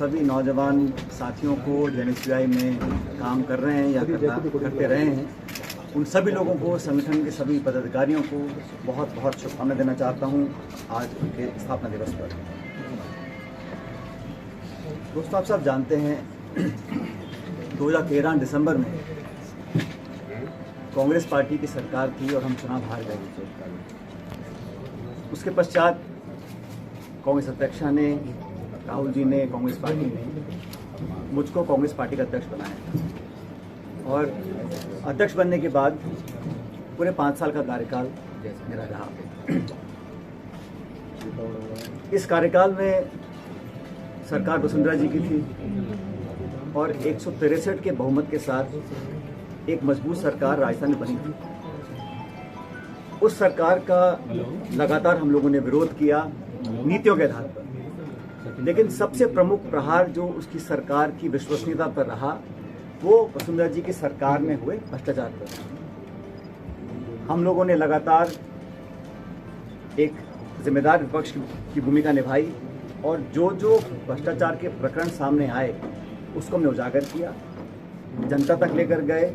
सभी नौजवान साथियों को जेएनएसयूआई में काम कर रहे हैं या करते रहे हैं, उन सभी लोगों को, संगठन के सभी पदाधिकारियों को बहुत बहुत शुभकामनाएं देना चाहता हूं आज उनके स्थापना दिवस पर। दोस्तों, आप सब जानते हैं 2013 दिसंबर में कांग्रेस पार्टी की सरकार थी और हम चुनाव हार गए थे। उसके पश्चात कांग्रेस अध्यक्षा ने, राहुल जी ने, कांग्रेस पार्टी ने मुझको कांग्रेस पार्टी का अध्यक्ष बनाया और अध्यक्ष बनने के बाद पूरे 5 साल का कार्यकाल मेरा रहा। इस कार्यकाल में सरकार वसुंधरा जी की थी और 163 के बहुमत के साथ एक मजबूत सरकार राजस्थान में बनी थी। उस सरकार का लगातार हम लोगों ने विरोध किया नीतियों के आधार पर, लेकिन सबसे प्रमुख प्रहार जो उसकी सरकार की विश्वसनीयता पर रहा वो वसुंधरा जी की सरकार में हुए भ्रष्टाचार पर। हम लोगों ने लगातार एक जिम्मेदार विपक्ष की भूमिका निभाई और जो जो भ्रष्टाचार के प्रकरण सामने आए उसको हमने उजागर किया, जनता तक लेकर गए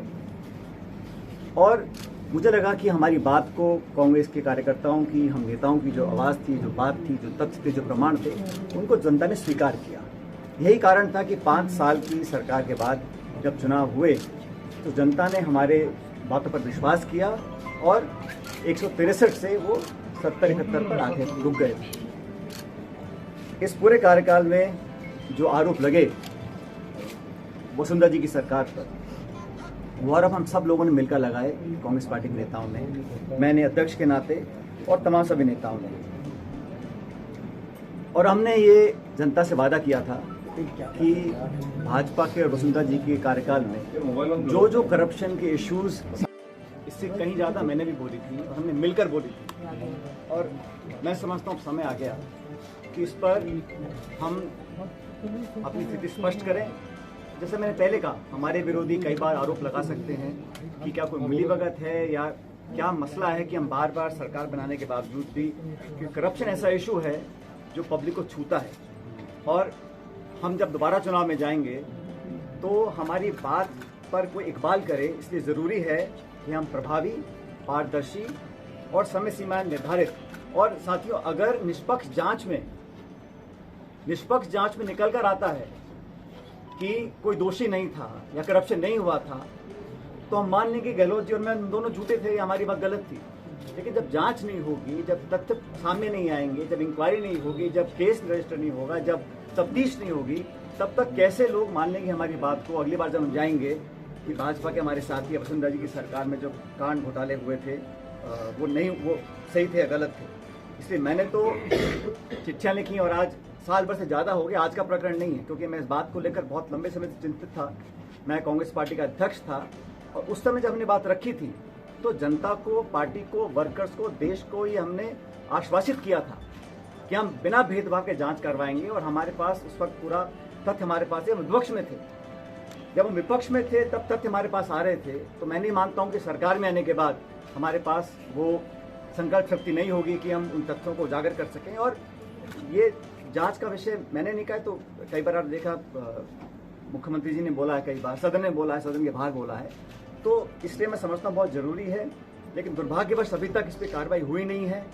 और मुझे लगा कि हमारी बात को कांग्रेस के कार्यकर्ताओं की, हम नेताओं की जो आवाज़ थी, जो बात थी, जो तथ्य थे, जो प्रमाण थे, उनको जनता ने स्वीकार किया। यही कारण था कि 5 साल की सरकार के बाद जब चुनाव हुए तो जनता ने हमारे बातों पर विश्वास किया और 163 से वो 70-71 पर आके रुक गए। इस पूरे कार्यकाल में जो आरोप लगे वसुंधरा जी की सरकार पर, वो आरोप हम सब लोगों ने मिलकर लगाए, कांग्रेस पार्टी के नेताओं ने, मैंने अध्यक्ष के नाते और तमाम सभी नेताओं ने। और हमने ये जनता से वादा किया था कि भाजपा के और वसुंधरा जी के कार्यकाल में जो जो करप्शन के इश्यूज, इससे कहीं ज़्यादा मैंने भी बोली थी और हमने मिलकर बोली थी, और मैं समझता हूँ समय आ गया कि इस पर हम अपनी स्थिति स्पष्ट करें। जैसे मैंने पहले कहा, हमारे विरोधी कई बार आरोप लगा सकते हैं कि क्या कोई मिलीभगत है या क्या मसला है कि हम बार बार सरकार बनाने के बावजूद भी, कि करप्शन ऐसा इशू है जो पब्लिक को छूता है और हम जब दोबारा चुनाव में जाएंगे तो हमारी बात पर कोई इकबाल करे। इसलिए ज़रूरी है कि हम प्रभावी, पारदर्शी और समय सीमाएं निर्धारित, और साथियों अगर निष्पक्ष जांच में निकल कर आता है कि कोई दोषी नहीं था या करप्शन नहीं हुआ था तो हम मान लेंगे गहलोत जी और मैं दोनों झूठे थे, हमारी बात गलत थी। लेकिन जब जांच नहीं होगी, जब तथ्य सामने नहीं आएंगे, जब इंक्वायरी नहीं होगी, जब केस रजिस्टर नहीं होगा, जब तफ्तीश नहीं होगी, तब तक कैसे लोग मान लेंगे हमारी बात को। अगली बार जब हम जाएंगे कि भाजपा के हमारे साथी वसुंधरा जी की सरकार में जो कांड घोटाले हुए थे वो सही थे या गलत थे। इसलिए मैंने तो चिट्ठियाँ लिखी और आज साल भर से ज़्यादा हो गया। आज का प्रकरण नहीं है, क्योंकि मैं इस बात को लेकर बहुत लंबे समय से चिंतित था। मैं कांग्रेस पार्टी का अध्यक्ष था और उस समय जब हमने बात रखी थी तो जनता को, पार्टी को, वर्कर्स को, देश को ये हमने आश्वासित किया था कि हम बिना भेदभाव के जांच करवाएंगे। और हमारे पास उस वक्त पूरा तथ्य हमारे पास है। हम विपक्ष में थे, जब हम विपक्ष में थे तब तथ्य हमारे पास आ रहे थे। तो मैं नहीं मानता हूँ कि सरकार में आने के बाद हमारे पास वो संकल्प शक्ति नहीं होगी कि हम उन तथ्यों को उजागर कर सकें। और ये जांच का विषय मैंने नहीं कहा, तो कई बार आप देखा मुख्यमंत्री जी ने बोला है, कई बार सदन में बोला है, सदन के बाहर बोला है, तो इसलिए मैं समझता हूँ बहुत ज़रूरी है। लेकिन दुर्भाग्यवश अभी तक इस पर कार्रवाई हुई नहीं है।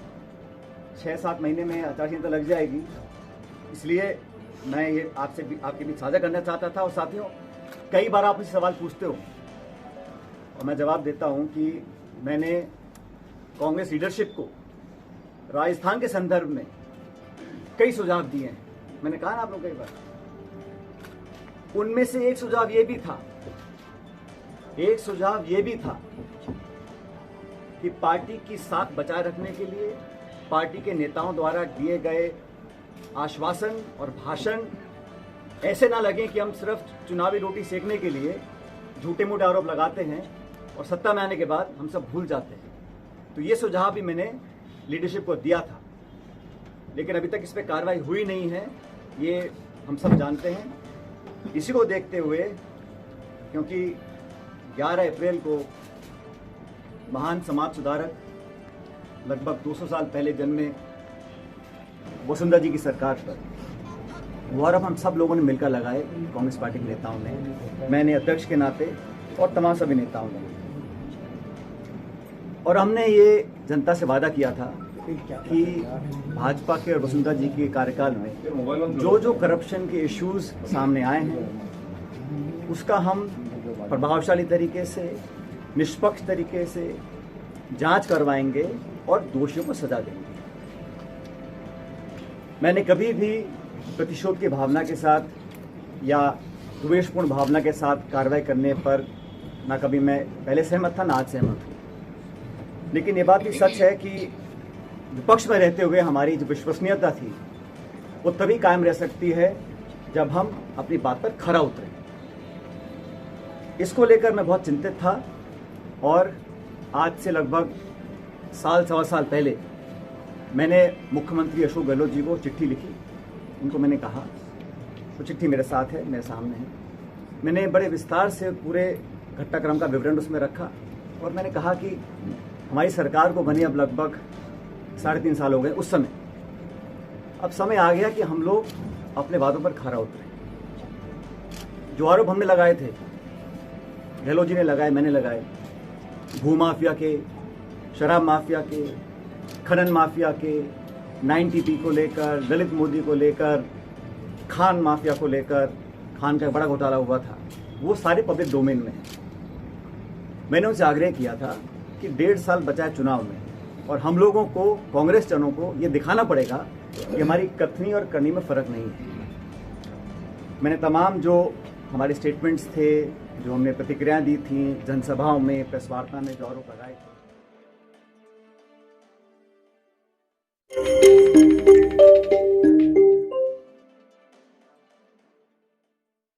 6-7 महीने में आचार संहिता लग जाएगी। इसलिए मैं ये आपसे भी, आपके बीच साझा करना चाहता था। और साथियों, कई बार आप मुझसे सवाल पूछते हो और मैं जवाब देता हूँ कि मैंने कांग्रेस लीडरशिप को राजस्थान के संदर्भ में कई सुझाव दिए हैं। मैंने कहा ना आप लोग कई बार, उनमें से एक सुझाव ये भी था कि पार्टी की साख बचाए रखने के लिए पार्टी के नेताओं द्वारा दिए गए आश्वासन और भाषण ऐसे ना लगे कि हम सिर्फ चुनावी रोटी सेकने के लिए झूठे मूठे आरोप लगाते हैं और सत्ता में आने के बाद हम सब भूल जाते हैं। तो ये सुझाव भी मैंने लीडरशिप को दिया था, लेकिन अभी तक इस पर कार्रवाई हुई नहीं है, ये हम सब जानते हैं। इसी को देखते हुए, क्योंकि 11 अप्रैल को महान समाज सुधारक, लगभग 200 साल पहले जन्मे वसुंधरा जी की सरकार पर वार हम सब लोगों ने मिलकर लगाए, कांग्रेस पार्टी के नेताओं ने, मैंने अध्यक्ष के नाते और तमाम सभी नेताओं ने। और हमने ये जनता से वादा किया था कि भाजपा के और वसुंधरा जी के कार्यकाल में जो जो करप्शन के इश्यूज सामने आए हैं उसका हम प्रभावशाली तरीके से, निष्पक्ष तरीके से जांच करवाएंगे और दोषियों को सजा देंगे। मैंने कभी भी प्रतिशोध की भावना के साथ या द्वेषपूर्ण भावना के साथ कार्रवाई करने पर ना कभी मैं पहले सहमत था, ना आज सहमत हूँ। लेकिन ये बात भी सच है कि विपक्ष में रहते हुए हमारी जो विश्वसनीयता थी वो तभी कायम रह सकती है जब हम अपनी बात पर खरा उतरें। इसको लेकर मैं बहुत चिंतित था और आज से लगभग साल सवा साल पहले मैंने मुख्यमंत्री अशोक गहलोत जी को चिट्ठी लिखी। उनको मैंने कहा, तो चिट्ठी मेरे साथ है, मेरे सामने है, मैंने बड़े विस्तार से पूरे घटनाक्रम का विवरण उसमें रखा और मैंने कहा कि हमारी सरकार को बने अब लगभग 3.5 साल हो गए। उस समय अब समय आ गया कि हम लोग अपने वादों पर खरा उतरें। जो आरोप हमने लगाए थे, गहलोत जी ने लगाए, मैंने लगाए, भू माफिया के, शराब माफिया के, खनन माफिया के, 9TP को लेकर, दलित मोदी को लेकर, खान माफिया को लेकर, खान का बड़ा घोटाला हुआ था, वो सारे पब्लिक डोमेन में है। मैंने उनसे आग्रह किया था कि 1.5 साल बचा है चुनाव में और हम लोगों को, कांग्रेस जनों को ये दिखाना पड़ेगा कि हमारी कथनी और करनी में फर्क नहीं है। मैंने तमाम जो हमारे स्टेटमेंट्स थे, जो हमने प्रतिक्रियाएं दी थी जनसभाओं में, प्रेस वार्ता में जो आरोप लगाए थे,